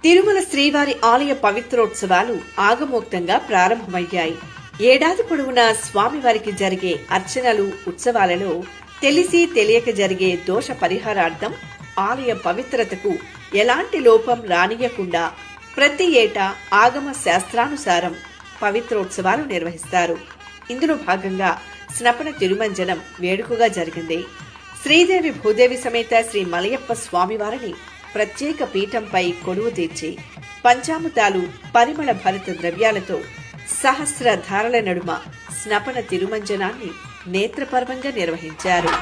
తిరుమల శ్రీవారి ఆలయ పవిత్రోత్సవాలు ఆగమోక్తంగా ప్రారంభమయ్యాయి. ఏడాది పొడవునా స్వామివారికి జరిగే అర్చనలు, ఉత్సవాలలో తెలిసి తెలియక జరిగే దోష పరిహారార్థం ఆలయ పవిత్రతకు ఎలాంటి లోపం రానియకుండా ప్రతి ఏటా ఆగమ శాస్త్రానుసారం పవిత్రోత్సవాలు నిర్వహిస్తారు. ఇందులో భాగంగా స్నపన తిరుమంజనం వేడుకగా జరిగింది. శ్రీదేవి భూదేవి సమేత శ్రీ మలయప్ప స్వామివారిని ప్రత్యేక పీఠంపై కొలువు తీర్చి పంచామృతాలు, పరిమళ భరిత ద్రవ్యాలతో సహస్ర ధారల నడుమ స్నపన తిరుమంజనాన్ని నేత్రపర్వంగా నిర్వహించారు.